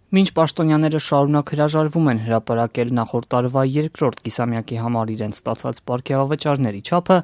Մինչ պաշտոնյաները շարունակ հրաժարվում են հրապարակել նախորդ տարվա երկրորդ կիսամյակի համար իրենց ստացած պարգևավճարների չափը,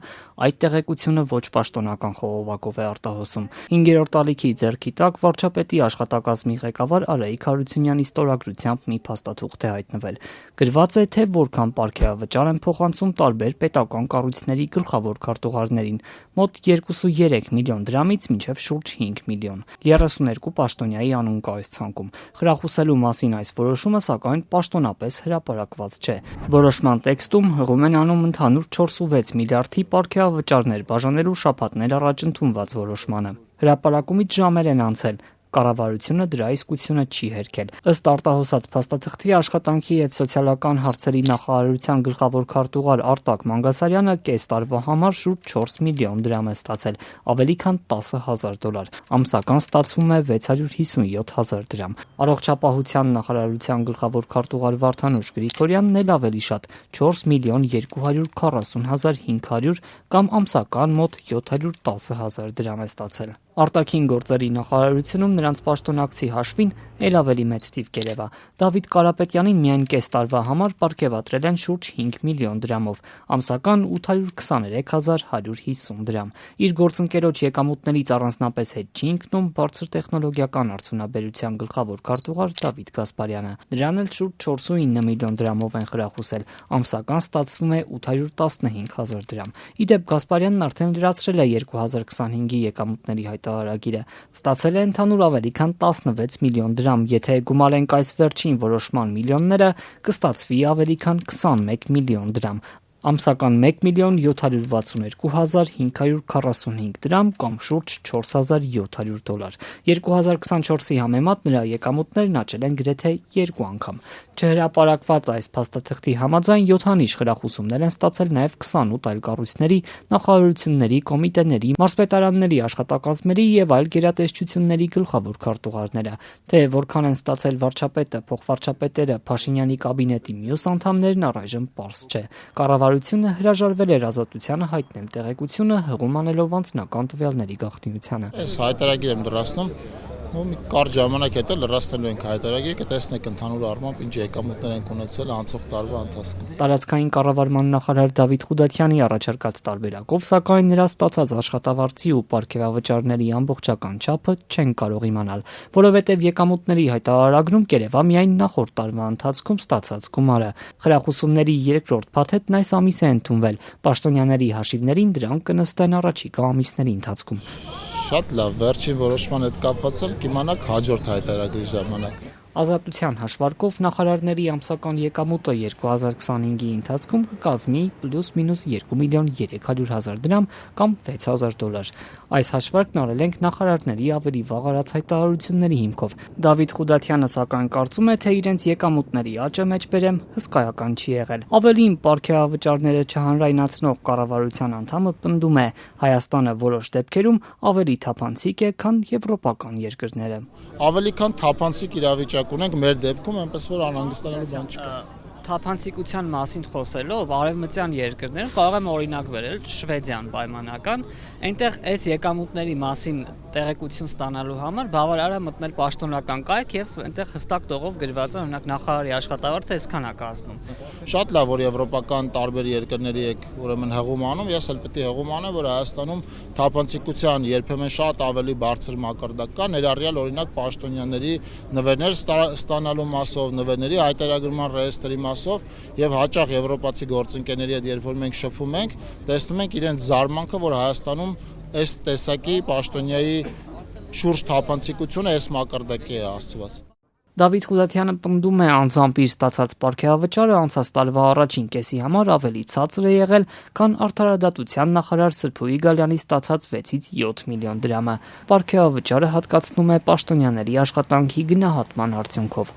այդ տեղեկությունը ոչ պաշտոնական խողովակով է արտահոսում։ 5-րդ ալիքի ձեռքի տակ վարչապետի աշխատակազմի ղեկավար Արայիկ Հարությունյանի ստորագրությամբ մի փաստաթուղթ է հայտնվել։ Գրված է, թե որքան պարգևավճար են փոխանցում տարբեր պետական կառույցների գլխավոր քարտուղարներին՝ մոտ 2.3 միլիոն դրամից մինչև շուրջ 5 միլիոն։ 32 պաշտոնյայի անուն կա այս ցանկում։ Խրախուսելու մասին այս որոշումը, սակայն, պաշտոնապես հրապարակված չէ։ Որոշման տեքստում հղում են անում ընդհանուր 4.6 միլիարդի պարգևավճարներ բաժանելու շաբաթներ առաջ ընդունված որոշմանը։ Հրապարակումից ժամեր են անցել։ Կառավարությունը դրա իսկությունը չի հերքել։ Ըստ արտահոսած փաստաթղթի աշխատանքի եւ սոցիալական հարցերի նախարարության գլխավոր քարտուղար Արտակ Մանգասարյանը կես տարվա համար շուրջ 4 միլիոն դրամ է ստացել, ավելի քան $10,000։ Ամսական ստացվում է 657,000 դրամ։ Առողջապահության նախարարության գլխավոր քարտուղար Վարդանուշ Գրիգորյանն էլ ավելի շատ՝ 4,240,500 կամ ամսական մոտ 710,000 դրամ է ստացել։ Արտաքին գործերի նախարարությունում նրանց պաշտոնակցի հաշվին էլ ավելի մեծ թիվ կերևա։ Դավիթ Կարապետյանին միայն կես տարվա համար պարգևատրել են շուրջ 5 միլիոն դրամով, ամսական 823,150 դրամ։ Իր գործընկերոջ եկամուտներից առանձնապես հետ չի ընկնում բարձր տեխնոլոգիական արդյունաբերության գլխավոր քարտուղար Դավիթ Գասպարյանը։ Նրան էլ շուրջ 4.9 միլիոն դրամով են խրախուսել, ամսական ստացվում է 815,000 դրամ։ Իդեպ Գասպարյանն արդեն լրացրել է 2025-ի եկամուտների հայտարարագիրը, ստացել է ընդհանուր ավելի քան 16 միլիոն դրամ, եթե գումարենք այս վերջին որոշման միլիոնները, կստացվի ավելի քան 21 միլիոն դրամ, ամսական 1,762,545 դրամ կամ շուրջ $4,700։ 2024-ի համեմատ նրա եկամուտներն աճել են գրեթե 2 անգամ։ Չհրապարակված այս փաստաթղթի համաձայն 7 հանիշ խրախուսումներ են ստացել նաև 28 այլ կառույցների, նախարարությունների, կոմիտեների, մարզպետարանների աշխատակազմերի եւ այլ գերատեսչությունների գլխավոր քարտուղարները։ Թե որքան են ստացել վարչապետը, փոխվարչապետերը, Փաշինյանի կաբինետի մյուս անդամներն առայժմ պարզ չէ։ Կառավարությունը հրաժարվել էր Ազատությանը հայտնել տեղեկությունը, հղում անելով անձնական տվյալների գաղտնիությանը։ Այս հայտարարագիրը եմ լրացնում, մի կարճ ժամանակ հետո լրացնելու ենք հայտարարագիրը, կտեսնեք ընդհանուր առմամբ ինչ եկամուտներ ենք ունեցել անցող տարվա ընթացքում։ Տարածքային կառավարման նախարար Դավիթ Խուդատյանի առաջարկած տարբերակով, սակայն նրա ստացած աշխատավարձի ու պարգևավճարների ամբողջական չափը չեն կարող իմանալ, որովհետև եկամուտների հայտարարագրում կերևա միայն նախորդ տարվա ընթացքում ստացած գումարը։ Խրախուսումների երկրորդ փաթեթն այս ամիս է ընդունվել, պաշտոնյաների հաշիվներին դրանք կնստեն առաջիկա ամիսների ընթացքում։ Շատ լավ, վերջին որոշման հետ կապված էլ կիմանաք հաջորդ հայտարարագրի ժամանակ։ Ազատության հաշվարկով նախարարների ամսական եկամուտը 2025-ի ընթացքում կկազմի պլյուս-մինուս 2,3 միլիոն դրամ կամ $6,000։ Այս հաշվարկն արել ենք նախարարների ավելի վաղ արած հայտարարությունների հիմքով։ Դավիթ Խուդատյանը սակայն կարծում է, թե իրենց եկամուտների աճը մեջբերեմ հսկայական չի եղել։ Ավելին, պարգևավճարները չհանրայնացնող կառավարության անդամը պնդում է, Հայաստանը որոշ դեպքերում ավելի թափանցիկ է, քան եվրոպական երկրները։ Ավելի քան թափանցիկ իրավիճակ ունենք, մեր դեպքում այնպես որ անհանգստանալու բան չկա։ Թափանցիկության մասին խոսելով, արևմտյան երկրներում կարող եմ օրինակ վերել Շվեդիան պայմանական, այնտեղ այս եկամուտների մասին տեղեկություն ստանալու համար բավարար է մտնել պաշտոնական կայք եւ այնտեղ հստակ տողով գրված է, օրինակ նախարարի աշխատավարձը այսքան է կազմում։ Շատ լավ, որ եվրոպական տարբեր երկրների եք ուրեմն հղում անում, ես էլ պետք է հղում անեմ, որ Հայաստանում թափանցիկության երբեմն շատ ավելի բարձր մակարդակ կա, ներառյալ օրինակ պաշտոնյաների նվերներ ստանալու մասով, նվերների հայտարարման ռեեստրի մասով եւ հաճախ եվրոպացի գործընկերների հետ երբ որ մենք շփվում ենք, տեսնում ենք իրենց զարմանքը, որ Հայաստանում այս տեսակի պաշտոնյայի շուրջ թափանցիկությունը այս մակարդակի է հասցված։ Դավիթ Խուդատյանը պնդում է, անձամբ իր ստացած պարգևավճարը անցած տարվա առաջին կեսի համար ավելի ցածր է եղել, քան արդարադատության նախարար Սրփուհի Գալյանի ստացած 6-ից 7 միլիոն դրամը։ Պարգևավճարը հատկացնում է պաշտոնյաների աշխատանքի գնահատման արդյունքով։